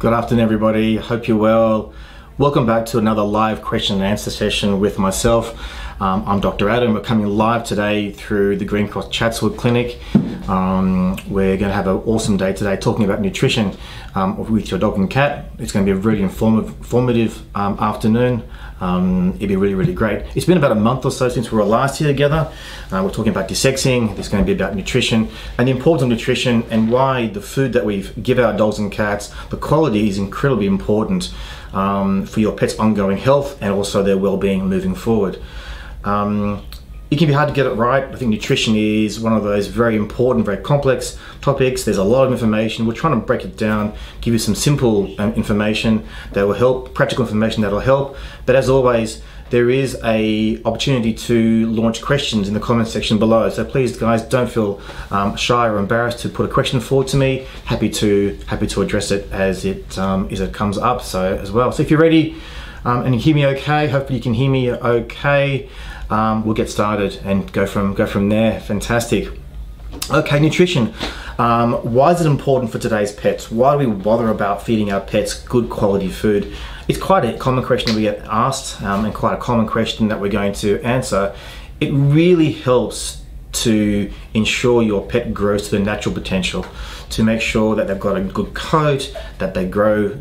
Good afternoon, everybody. Hope you're well. Welcome back to another live question and answer session with myself. I'm Dr. Adam. We're coming live today through the Green Cross Chatswood Clinic. We're going to have an awesome day today talking about nutrition with your dog and cat. It's going to be a really informative afternoon. It'll be really great. It's been about a month or so since we were last here together. We're talking about desexing. It's going to be about nutrition and the importance of nutrition and why the food that we give our dogs and cats, the quality is incredibly important for your pet's ongoing health and also their well-being moving forward. It can be hard to get it right. I think nutrition is one of those very important, very complex topics. There's a lot of information. We're trying to break it down, give you some simple information that will help, practical information that will help. But as always, there is an opportunity to launch questions in the comment section below. So please, guys, don't feel shy or embarrassed to put a question forward to me. Happy to address it as it comes up. So as well. So if you're ready and you hear me okay, hopefully you can hear me okay. We'll get started and go from there. Fantastic. Okay, nutrition. Why is it important for today's pets? Why do we bother about feeding our pets good quality food? It's quite a common question that we get asked and quite a common question that we're going to answer. It really helps to ensure your pet grows to their natural potential, to make sure that they've got a good coat, that they grow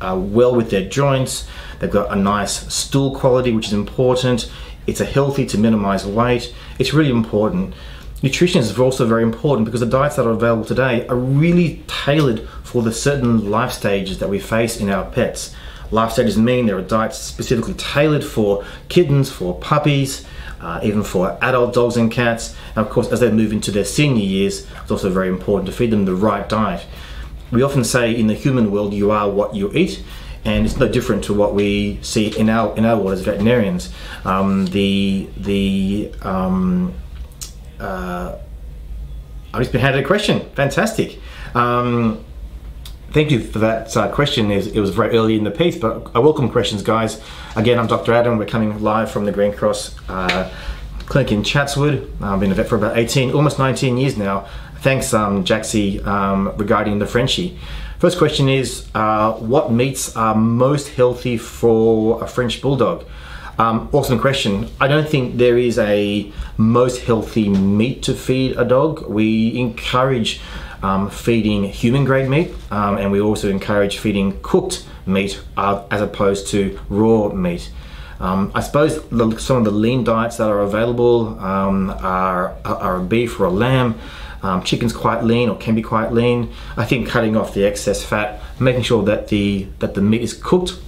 well with their joints, they've got a nice stool quality, which is important. It's a healthy to minimize weight. It's really important. Nutrition is also very important because the diets that are available today are really tailored for the certain life stages that we face in our pets. Life stages mean there are diets specifically tailored for kittens, for puppies, even for adult dogs and cats. And of course, as they move into their senior years, it's also very important to feed them the right diet. We often say in the human world, you are what you eat. And it's no different to what we see in our world as veterinarians. I've just been handed a question. Fantastic. Thank you for that question. It was very early in the piece, but I welcome questions, guys. Again, I'm Dr. Adam. We're coming live from the Green Cross Clinic in Chatswood. I've been a vet for about almost 19 years now. Thanks, Jaxie, regarding the Frenchie. First question is, what meats are most healthy for a French Bulldog? Awesome question. I don't think there is a most healthy meat to feed a dog. We encourage feeding human grade meat, and we also encourage feeding cooked meat as opposed to raw meat. I suppose some of the lean diets that are available are a beef or a lamb. Chicken's quite lean or can be quite lean. I think cutting off the excess fat, making sure that the meat is cooked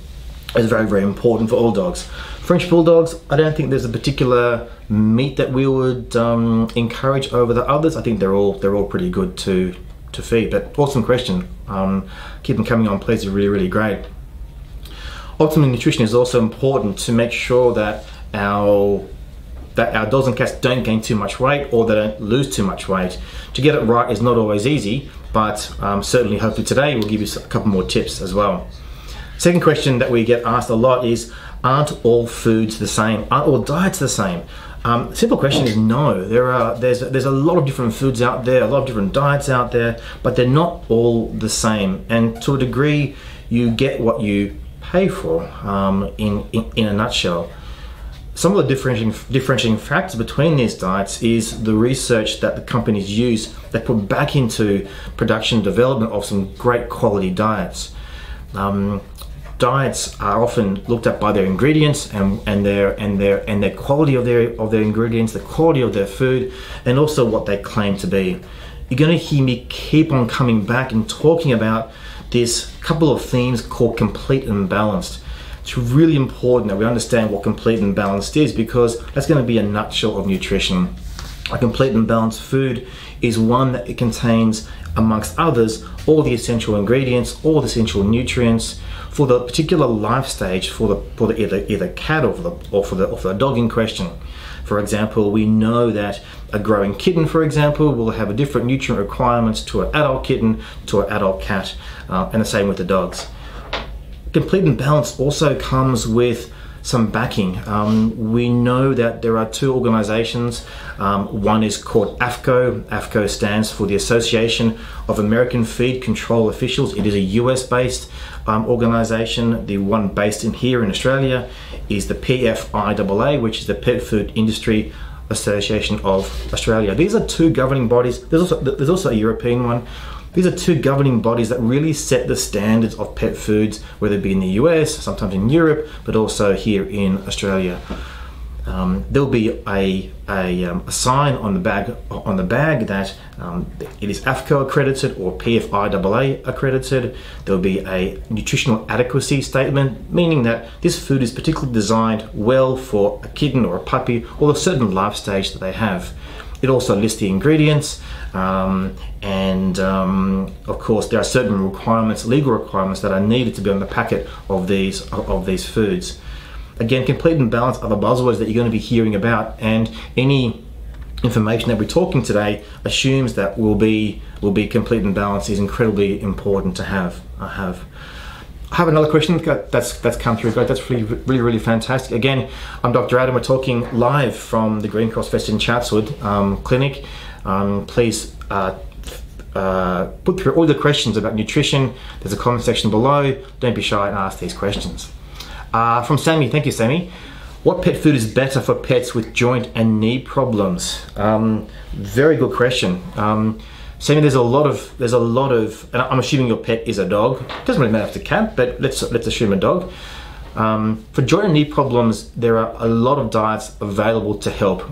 is very important for all dogs. French Bulldogs, I don't think there's a particular meat that we would encourage over the others. I think they're all pretty good to feed. But awesome question. Keep them coming on, please. They're really great. Ultimately, nutrition is also important to make sure that our dogs and cats don't gain too much weight or they don't lose too much weight. To get it right is not always easy, but certainly hopefully today we'll give you a couple more tips as well. Second question that we get asked a lot is, aren't all foods the same? Aren't all diets the same? Simple question is no. There's a lot of different foods out there, a lot of different diets out there, but they're not all the same. And to a degree, you get what you pay for in a nutshell. Some of the differentiating factors between these diets is the research that the companies use. They put back into production and development of some great quality diets. Diets are often looked at by their ingredients and their quality of their ingredients, the quality of their food, and also what they claim to be. You're going to hear me keep on coming back and talking about this couple of themes called complete and balanced. It's really important that we understand what complete and balanced is, because that's going to be a nutshell of nutrition. A complete and balanced food is one that it contains, amongst others, all the essential ingredients, all the essential nutrients for the particular life stage for the either cat or for the dog in question. For example, we know that a growing kitten, for example, will have a different nutrient requirements to an adult kitten, to an adult cat, and the same with the dogs. Complete and balanced also comes with some backing. We know that there are two organizations. One is called AFCO. AFCO stands for the Association of American Feed Control Officials. It is a US-based organization. The one based here in Australia is the PFIAA, which is the Pet Food Industry Association of Australia. These are two governing bodies. There's also a European one. These are two governing bodies that really set the standards of pet foods, whether it be in the US, sometimes in Europe, but also here in Australia. There'll be a sign on the bag that it is AFCO accredited or PFIAA accredited. There'll be a nutritional adequacy statement, meaning that this food is particularly designed well for a kitten or a puppy or a certain life stage that they have. It also lists the ingredients, and of course there are certain requirements, legal requirements, that are needed to be on the packet of these foods. Again, complete and balanced are the buzzwords that you're going to be hearing about, and any information that we're talking today assumes that will be complete and balanced is incredibly important to have. I have another question that's come through. That's really fantastic. Again, I'm Dr. Adam. We're talking live from the Green Cross Vets in Chatswood clinic. Please put through all the questions about nutrition. There's a comment section below. Don't be shy and ask these questions. From Sammy, thank you, Sammy. What pet food is better for pets with joint and knee problems? Very good question. Sammy, there's a lot of, and I'm assuming your pet is a dog. It doesn't really matter if it's a cat, but let's assume a dog. For joint and knee problems, there are a lot of diets available to help.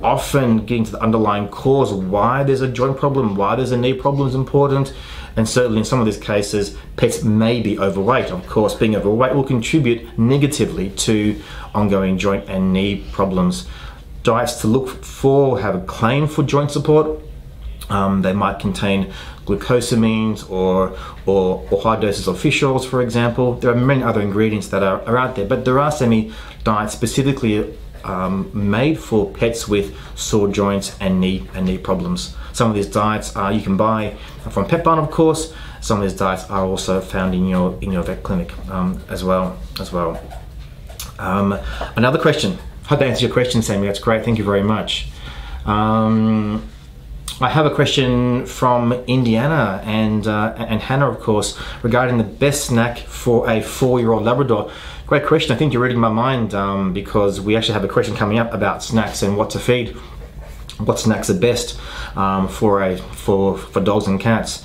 Often getting to the underlying cause, why there's a joint problem, why there's a knee problem is important. And certainly in some of these cases, pets may be overweight. Of course, being overweight will contribute negatively to ongoing joint and knee problems. Diets to look for have a claim for joint support. They might contain glucosamines or high doses of fish oils, for example. There are many other ingredients that are out there, but there are diets specifically made for pets with sore joints and knee problems. Some of these diets you can buy from Pet Barn, of course. Some of these diets are also found in your vet clinic as well. Another question. Hope that answers your question, Sammy. That's great. Thank you very much. I have a question from Indiana and Hannah, of course, regarding the best snack for a 4-year-old Labrador. Great question. I think you're reading my mind because we actually have a question coming up about snacks and what to feed. What snacks are best for dogs and cats.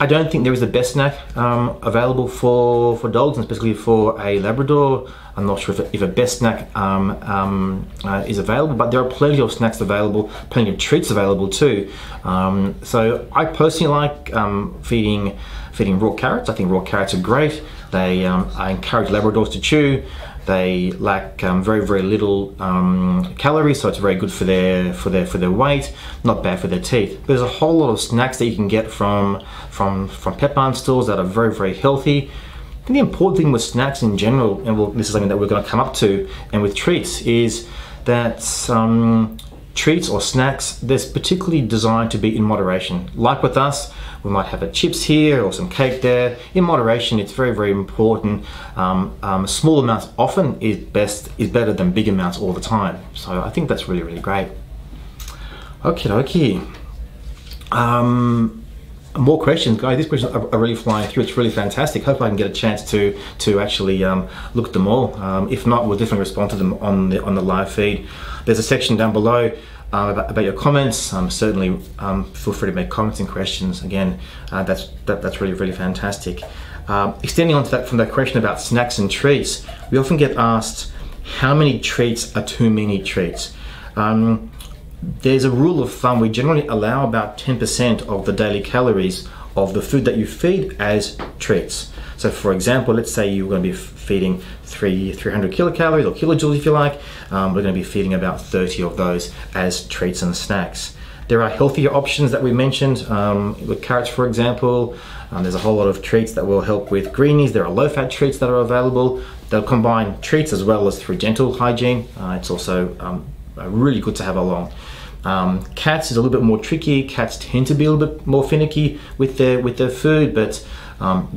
I don't think there is a best snack available for dogs, and especially for a Labrador. I'm not sure if a best snack is available, but there are plenty of snacks available, plenty of treats available too. So I personally like feeding raw carrots. I think raw carrots are great. I encourage Labradors to chew. They lack very little calories, so it's very good for their weight. Not bad for their teeth. There's a whole lot of snacks that you can get from Pet Barn stores that are very healthy. I think the important thing with snacks in general, and this is something that we're going to come up to, and with treats, is that treats or snacks, they're particularly designed to be in moderation. Like with us, we might have a chips here or some cake there. In moderation, it's very important. Small amounts often is better than big amounts all the time. So I think that's really great. Okay. More questions, guys. These questions are really flying through. It's really fantastic. Hope I can get a chance to actually look at them all. If not, we'll definitely respond to them on the live feed. There's a section down below about your comments. Certainly feel free to make comments and questions. Again, that's really fantastic. Extending on to that, from that question about snacks and treats, we often get asked how many treats are too many treats. There's a rule of thumb. We generally allow about 10% of the daily calories of the food that you feed as treats. So for example, let's say you're going to be feeding 300 kilocalories or kilojoules if you like. We're going to be feeding about 30 of those as treats and snacks. There are healthier options that we mentioned with carrots, for example. There's a whole lot of treats that will help with greenies. There are low-fat treats that are available. They'll combine treats as well as through dental hygiene. It's also really good to have along. Cats is a little bit more tricky. Cats tend to be a little bit more finicky with their food, but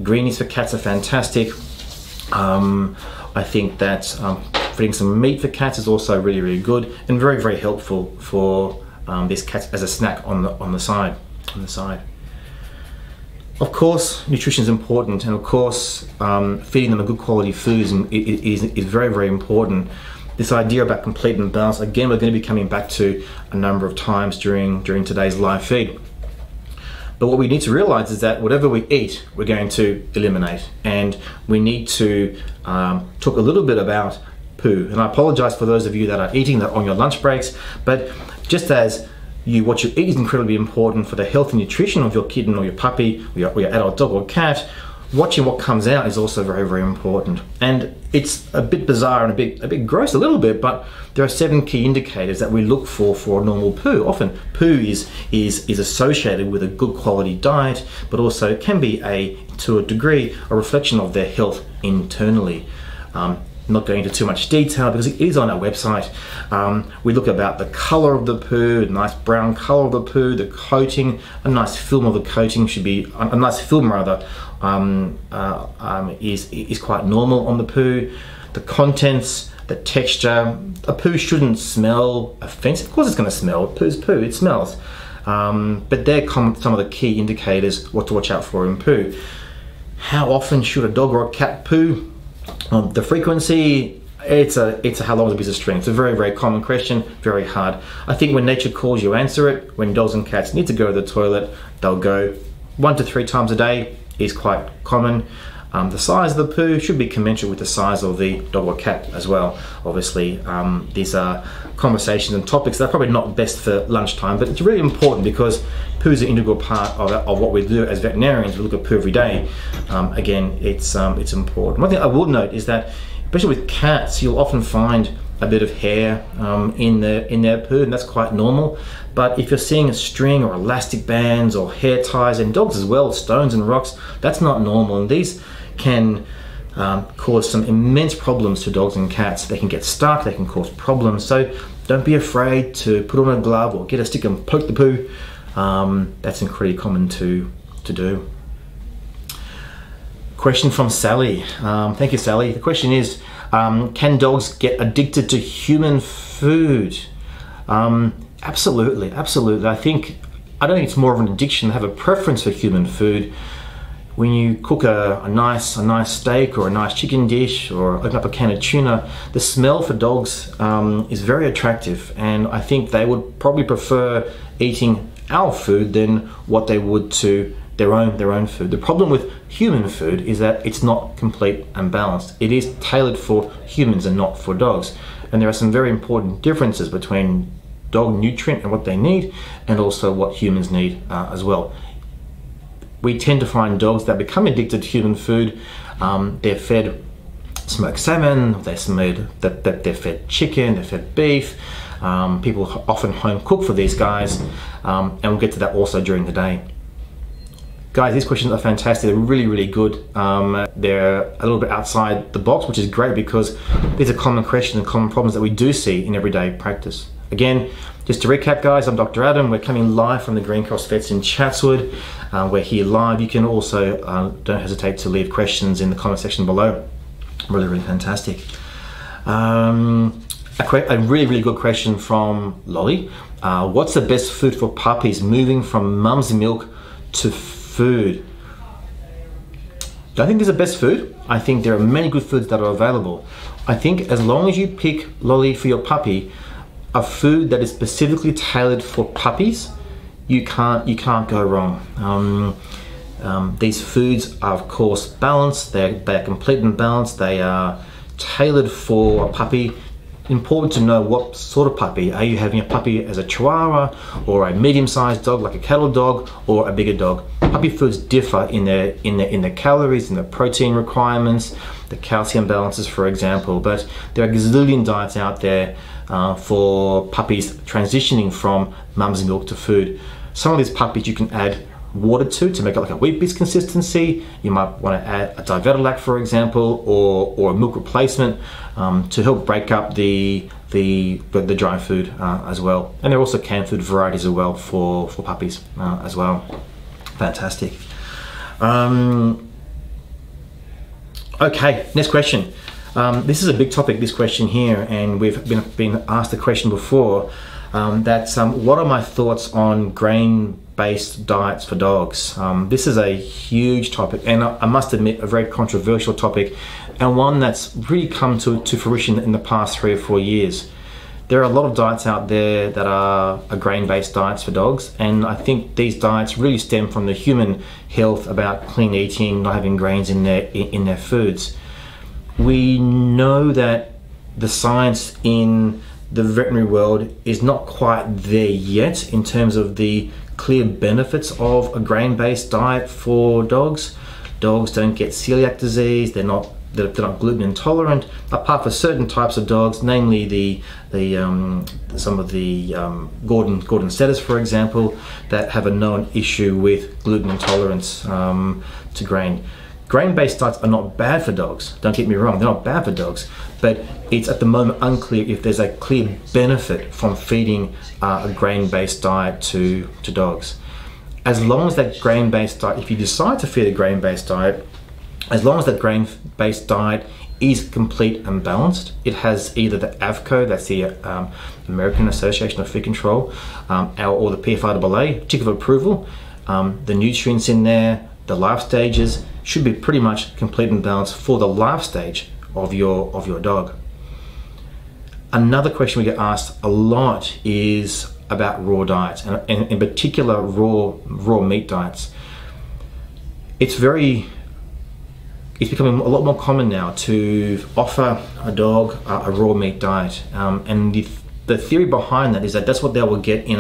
greenies for cats are fantastic. I think that Feeding some meat for cats is also really, really good and very, very helpful for these cats as a snack on the side. Of course, nutrition is important, and of course, feeding them a good quality foods is very, very important. This idea about complete and balance, again, we're going to be coming back to a number of times during today's live feed. But what we need to realize is that whatever we eat, we're going to eliminate, and we need to talk a little bit about poo. And I apologize for those of you that are eating that on your lunch breaks, but just as what you eat is incredibly important for the health and nutrition of your kitten or your puppy or your adult dog or cat, watching what comes out is also very, very important. And it's a bit bizarre and a bit gross a little bit, but there are 7 key indicators that we look for a normal poo. Often poo is associated with a good quality diet, but also can be to a degree a reflection of their health internally. Not going into too much detail because it is on our website. We look about the color of the poo, a nice brown color of the poo, the coating, a nice film of the coating should be, a nice film rather, is quite normal on the poo. The contents, the texture, a poo shouldn't smell offensive. Of course it's going to smell, poo's poo, it smells. But they're some of the key indicators what to watch out for in poo. How often should a dog or a cat poo? The frequency, it's a how long is a piece of string. It's a very, very common question, very hard. I think when nature calls you, answer it. When dogs and cats need to go to the toilet, they'll go 1 to 3 times a day is quite common. The size of the poo should be commensurate with the size of the dog or cat as well. Obviously, these are conversations and topics that are probably not best for lunchtime, but it's really important because poo is an integral part of what we do as veterinarians. We look at poo every day. Again, it's important. One thing I would note is that, especially with cats, you'll often find a bit of hair in their poo, and that's quite normal. But if you're seeing a string or elastic bands or hair ties, and dogs as well, stones and rocks, that's not normal. And these can cause some immense problems to dogs and cats. They can get stuck, they can cause problems. So don't be afraid to put on a glove or get a stick and poke the poo. That's incredibly common to do. Question from Sally. Thank you, Sally. The question is, can dogs get addicted to human food? Absolutely, absolutely. I don't think it's more of an addiction. They have a preference for human food. When you cook a nice steak or a nice chicken dish or open up a can of tuna, the smell for dogs is very attractive, and I think they would probably prefer eating our food than what they would to their own food. The problem with human food is that it's not complete and balanced. It is tailored for humans and not for dogs, and there are some very important differences between dog nutrient and what they need, and also what humans need as well. We tend to find dogs that become addicted to human food. They're fed smoked salmon, they're fed chicken, they're fed beef. People often home cook for these guys, and we'll get to that also during the day. Guys, these questions are fantastic. They're really, really good. They're a little bit outside the box, which is great because these are common questions and common problems that we do see in everyday practice. Again, just to recap, guys, I'm Dr. Adam. We're coming live from the Green Cross Vets in Chatswood. We're here live. You can also, don't hesitate to leave questions in the comment section below. Really, really fantastic. A really, really good question from Lolly. What's the best food for puppies moving from mum's milk to food? Don't think there's a best food. I think there are many good foods that are available. I think as long as you pick, Lolly, for your puppy, a food that is specifically tailored for puppies, you can't go wrong. These foods are of course balanced. They're complete and balanced. They are tailored for a puppy. Important to know what sort of puppy. Are you having a puppy as a Chihuahua or a medium-sized dog like a cattle dog or a bigger dog? Puppy foods differ in their calories, in the protein requirements, the calcium balances, for example. But there are a gazillion diets out there for puppies transitioning from mum's milk to food. Some of these puppies you can add water to make it like a wheat bix consistency. You might want to add a Divetalac, for example, or a milk replacement to help break up the dry food as well. And there are also canned food varieties as well for puppies as well. Fantastic. Okay, next question. This is a big topic, this question here, and we've been asked the question before. What are my thoughts on grain-based diets for dogs? This is a huge topic, and I must admit, a very controversial topic, and one that's really come to fruition in the past 3 or 4 years. There are a lot of diets out there that are grain-based diets for dogs, and I think these diets really stem from the human health about clean eating, not having grains in their foods. We know that the science in the veterinary world is not quite there yet in terms of the clear benefits of a grain-based diet for dogs. Dogs don't get celiac disease, they're not gluten intolerant, apart from certain types of dogs, namely some of the Gordon setters, for example, that have a known issue with gluten intolerance to grain. Grain-based diets are not bad for dogs, don't get me wrong, they're not bad for dogs, but it's at the moment unclear if there's a clear benefit from feeding a grain-based diet to dogs. As long as that grain-based diet, if you decide to feed a grain-based diet, as long as that grain-based diet is complete and balanced, it has either the AVCO, that's the American Association of Feed Control, or the PFIAA, tick of approval, the nutrients in there, the life stages, should be pretty much complete and balanced for the life stage of your dog. Another question we get asked a lot is about raw diets, and in particular raw meat diets. It's becoming a lot more common now to offer a dog a raw meat diet, and the theory behind that is that that's what they will get in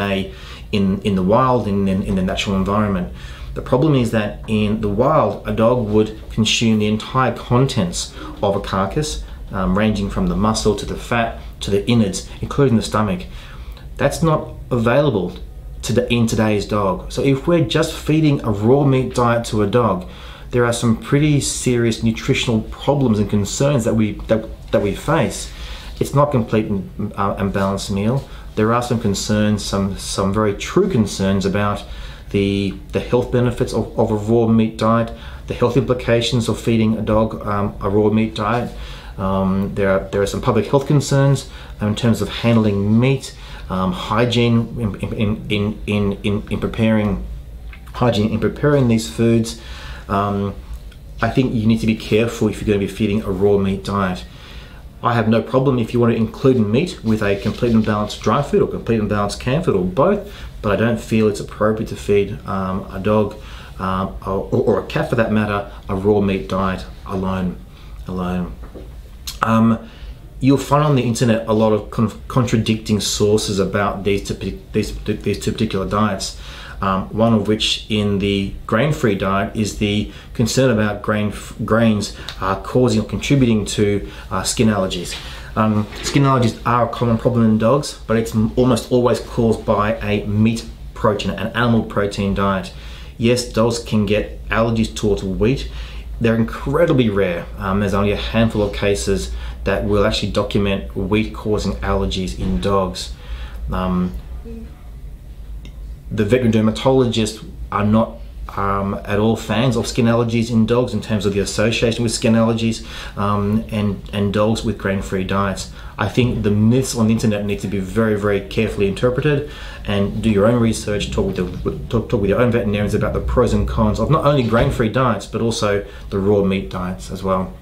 the wild, in the natural environment. The problem is that in the wild, a dog would consume the entire contents of a carcass, ranging from the muscle to the fat to the innards, including the stomach. That's not available in today's dog. So if we're just feeding a raw meat diet to a dog, there are some pretty serious nutritional problems and concerns that we face. It's not a complete and balanced meal. There are some concerns, some very true concerns about the health benefits of a raw meat diet, the health implications of feeding a dog a raw meat diet. There are some public health concerns in terms of handling meat, hygiene in preparing these foods. I think you need to be careful if you're going to be feeding a raw meat diet. I have no problem if you want to include meat with a complete and balanced dry food or complete and balanced canned food or both, but I don't feel it's appropriate to feed a dog or a cat for that matter a raw meat diet alone. You'll find on the internet a lot of contradicting sources about these two particular diets. One of which in the grain-free diet is the concern about grains causing or contributing to skin allergies. Skin allergies are a common problem in dogs, but it's almost always caused by a meat protein, an animal protein diet. Yes, dogs can get allergies towards wheat. They're incredibly rare. There's only a handful of cases that will actually document wheat causing allergies in dogs. The veterinary dermatologists are not at all fans of skin allergies in dogs in terms of the association with skin allergies and dogs with grain-free diets. I think the myths on the internet need to be very, very carefully interpreted, and do your own research, talk with your own veterinarians about the pros and cons of not only grain-free diets but also the raw meat diets as well.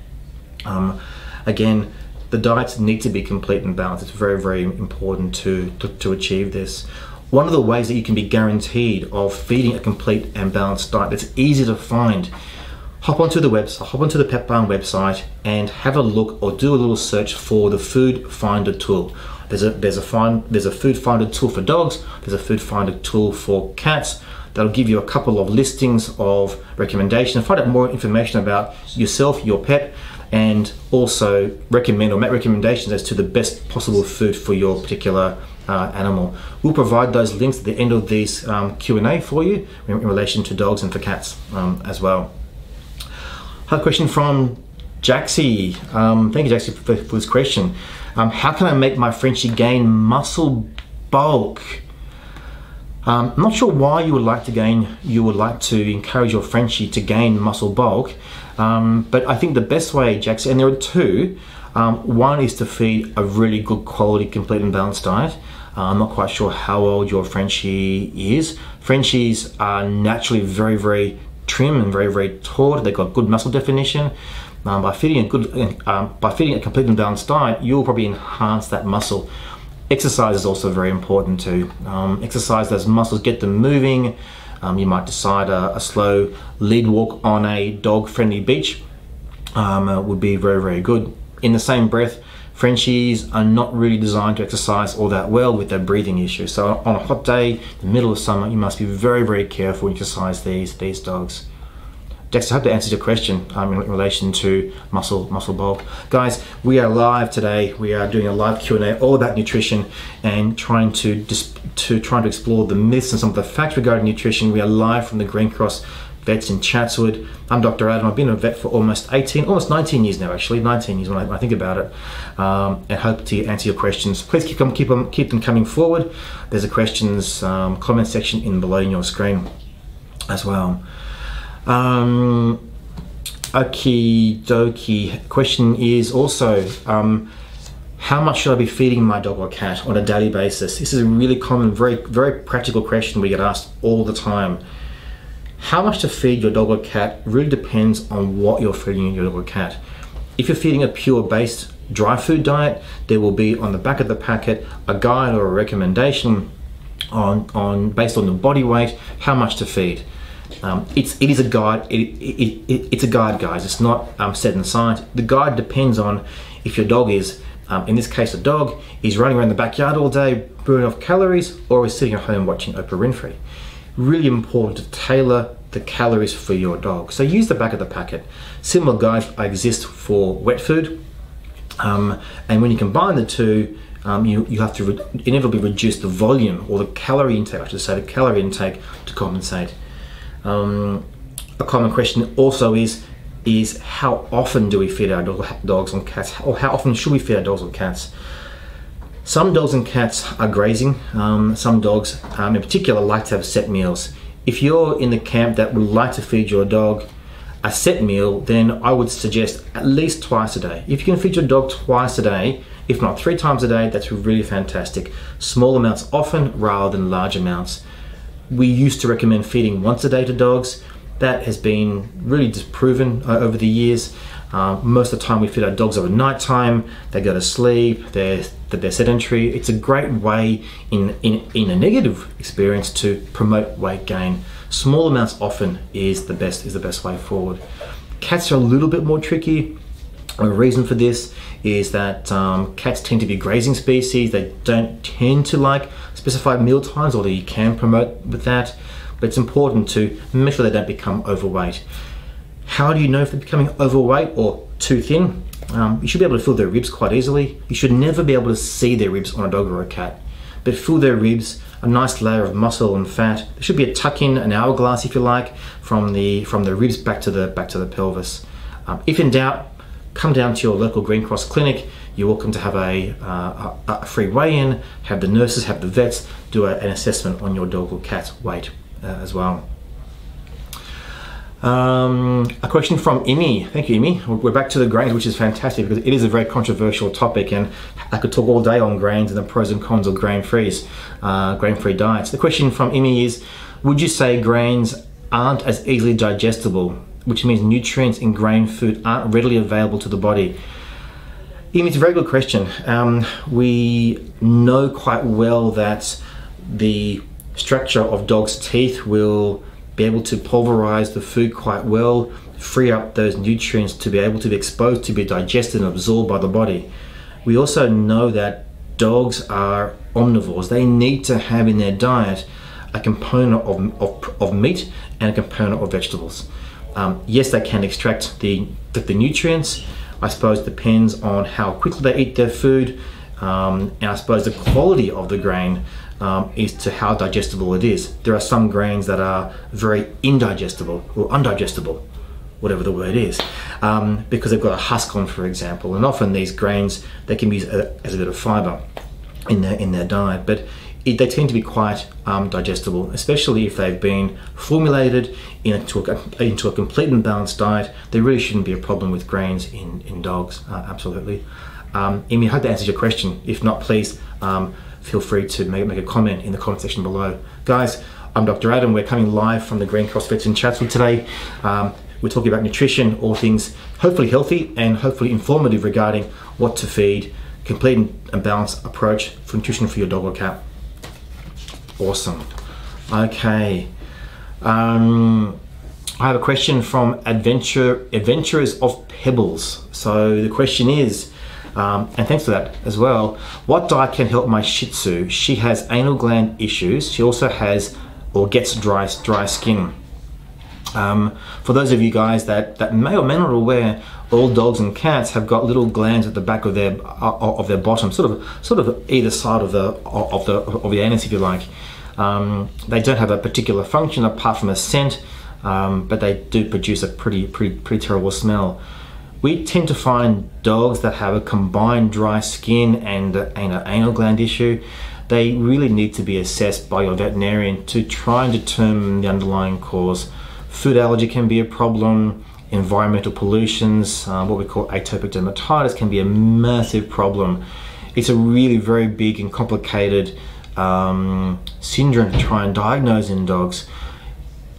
Again, the diets need to be complete and balanced. It's very, very important to achieve this. One of the ways that you can be guaranteed of feeding a complete and balanced diet that's easy to find, hop onto the Pet Barn website and have a look or do a little search for the Food Finder tool. There's a Food Finder tool for dogs, there's a Food Finder tool for cats. That'll give you a couple of listings of recommendations, find out more information about yourself, your pet, and also recommend or make recommendations as to the best possible food for your particular animal. We'll provide those links at the end of these Q&A for you in relation to dogs and for cats as well. I have a question from Jaxie. Thank you, Jaxie, for this question. How can I make my Frenchie gain muscle bulk? I'm not sure why you would like to encourage your Frenchie to gain muscle bulk, but I think the best way, Jaxie, and there are two, One is to feed a really good quality, complete and balanced diet. I'm not quite sure how old your Frenchie is. Frenchies are naturally very, very trim and very, very taut. They've got good muscle definition. By feeding a complete and balanced diet, you'll probably enhance that muscle. Exercise is also very important too. Exercise those muscles, get them moving. You might decide a slow lead walk on a dog-friendly beach would be very, very good. In the same breath, Frenchies are not really designed to exercise all that well with their breathing issues. So on a hot day, in the middle of summer, you must be very, very careful when you exercise these dogs. Dexter, I hope that answers your question in relation to muscle bulk. Guys, we are live today. We are doing a live Q&A all about nutrition and trying to explore the myths and some of the facts regarding nutrition. We are live from the Green Cross Vets in Chatswood. I'm Dr. Adam. I've been a vet for almost 19 years now, actually. 19 years when I think about it. And hope to answer your questions. Please keep them coming forward. There's a questions comment section below in your screen as well. Okie dokie. Question is also, how much should I be feeding my dog or cat on a daily basis? This is a really common, very, very practical question we get asked all the time. How much to feed your dog or cat really depends on what you're feeding your dog or cat. If you're feeding a pure based dry food diet, there will be on the back of the packet a guide or a recommendation based on the body weight, how much to feed. It is a guide. It's a guide, guys. It's not set in science. The guide depends on if your dog is, in this case, a dog is running around the backyard all day, burning off calories, or is sitting at home watching Oprah Winfrey. Really important to tailor the calories for your dog. So use the back of the packet. Similar guides exist for wet food, and when you combine the two, you have to inevitably reduce the volume or the calorie intake, I should say, the calorie intake to compensate. A common question also is how often do we feed our dogs and cats, or how often should we feed our dogs or cats? Some dogs and cats are grazing. Some dogs in particular like to have set meals. If you're in the camp that would like to feed your dog a set meal, then I would suggest at least twice a day. If you can feed your dog twice a day, if not 3 times a day, that's really fantastic. Small amounts often rather than large amounts. We used to recommend feeding once a day to dogs. That has been really disproven over the years. Most of the time we feed our dogs over night time. They go to sleep, they're sedentary. It's a great way in a negative experience to promote weight gain. Small amounts often is the best way forward. Cats are a little bit more tricky. A reason for this is that cats tend to be grazing species. They don't tend to like specified meal times, although you can promote with that. But it's important to make sure they don't become overweight. How do you know if they're becoming overweight or too thin? You should be able to feel their ribs quite easily. You should never be able to see their ribs on a dog or a cat, but feel their ribs, a nice layer of muscle and fat. There should be a tuck-in, an hourglass if you like, from the ribs back to the pelvis. If in doubt, come down to your local Green Cross clinic. You're welcome to have a free weigh-in, have the nurses, have the vets do an assessment on your dog or cat's weight as well. A question from Imi. Thank you, Imi. We're back to the grains, which is fantastic because it is a very controversial topic, and I could talk all day on grains and the pros and cons of grain-free diets. The question from Imi is, would you say grains aren't as easily digestible, which means nutrients in grain food aren't readily available to the body? Imi, it's a very good question. We know quite well that the structure of dogs' teeth will be able to pulverize the food quite well, free up those nutrients to be able to be exposed, to be digested and absorbed by the body. We also know that dogs are omnivores. They need to have in their diet a component of meat and a component of vegetables. Yes, they can extract the nutrients. I suppose it depends on how quickly they eat their food, and I suppose the quality of the grain is to how digestible it is. There are some grains that are very indigestible or undigestible, whatever the word is, because they've got a husk on, for example. And often these grains, they can be used as a bit of fiber in their diet. But they tend to be quite digestible, especially if they've been formulated into a complete and balanced diet. There really shouldn't be a problem with grains in dogs, absolutely. Amy, I hope that answers your question. If not, please feel free to make a comment in the comment section below. Guys, I'm Dr. Adam. We're coming live from the Green Cross Vets in Chatswood today. We're talking about nutrition, all things hopefully healthy and hopefully informative regarding what to feed, complete and balanced approach for nutrition for your dog or cat. Awesome. Okay. I have a question from Adventurers of Pebbles. So the question is, and thanks for that as well, what diet can help my Shih Tzu? She has anal gland issues. She also has or gets dry skin. For those of you guys that may or may not aware, all dogs and cats have got little glands at the back of their bottom, sort of either side of the anus, if you like. They don't have a particular function apart from a scent, but they do produce a pretty terrible smell. We tend to find dogs that have a combined dry skin and an anal gland issue. They really need to be assessed by your veterinarian to try and determine the underlying cause. Food allergy can be a problem. Environmental pollutions, what we call atopic dermatitis, can be a massive problem. It's a really very big and complicated syndrome to try and diagnose in dogs.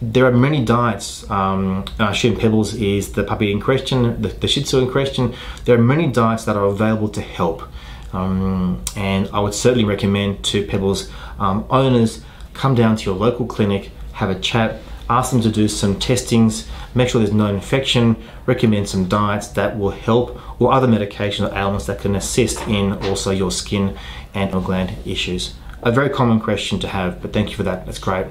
There are many diets. I assume Pebbles is the puppy in question, the Shih Tzu in question. There are many diets that are available to help. And I would certainly recommend to Pebbles owners, come down to your local clinic, have a chat, ask them to do some testings, make sure there's no infection, recommend some diets that will help, or other medication or ailments that can assist in also your skin and anal gland issues. A very common question to have, but thank you for that, that's great.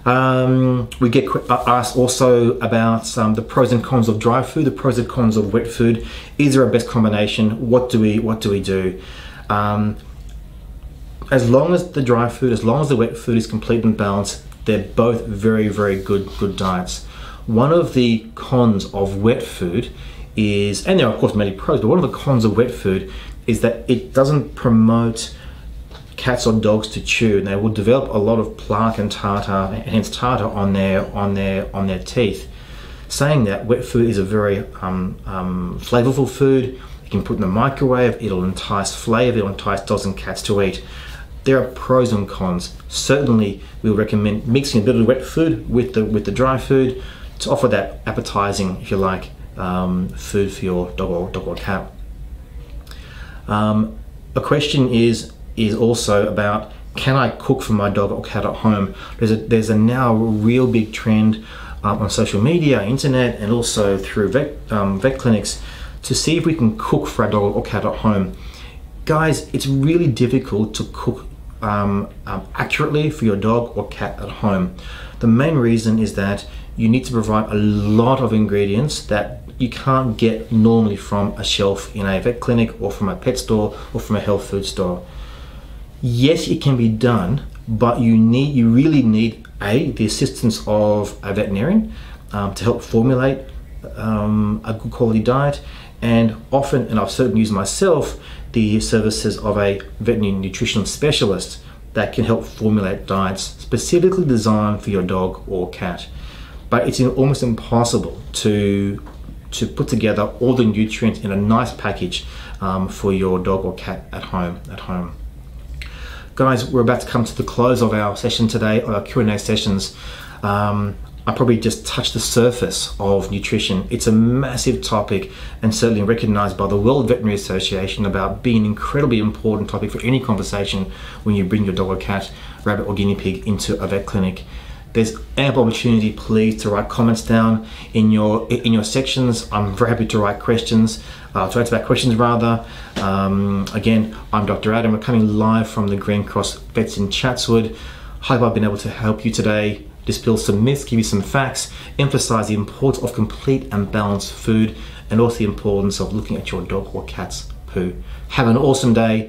We get asked also about the pros and cons of dry food, the pros and cons of wet food. Is there a best combination? What do we do? As long as the dry food, as long as the wet food is complete and balanced, they're both very good diets. One of the cons of wet food is, and there are of course many pros, but one of the cons of wet food is that it doesn't promote cats or dogs to chew, and they will develop a lot of plaque and tartar, hence tartar on their teeth. Saying that, wet food is a very flavorful food. You can put in the microwave, it'll entice flavor, it'll entice dogs and cats to eat. There are pros and cons. Certainly, we'll recommend mixing a bit of wet food with the dry food to offer that appetizing, if you like, food for your dog or cat. A question is also about, can I cook for my dog or cat at home? There's a now real big trend on social media, internet, and also through vet clinics to see if we can cook for our dog or cat at home. Guys, it's really difficult to cook accurately for your dog or cat at home. The main reason is that you need to provide a lot of ingredients that you can't get normally from a shelf in a vet clinic or from a pet store or from a health food store. Yes, it can be done, but you really need the assistance of a veterinarian to help formulate a good quality diet, and often, and I've certainly used myself, the services of a veterinary nutrition specialist that can help formulate diets specifically designed for your dog or cat. But it's almost impossible to put together all the nutrients in a nice package for your dog or cat at home. Guys, we're about to come to the close of our session today, our Q&A sessions. I probably just touched the surface of nutrition. It's a massive topic and certainly recognized by the World Veterinary Association about being an incredibly important topic for any conversation when you bring your dog or cat, rabbit or guinea pig into a vet clinic. There's ample opportunity, please, to write comments down in your sections. I'm very happy to write questions, to answer back questions rather. Again, I'm Dr. Adam. We're coming live from the Green Cross Vets in Chatswood. Hope I've been able to help you today, dispel some myths, give you some facts, emphasize the importance of complete and balanced food, and also the importance of looking at your dog or cat's poo. Have an awesome day.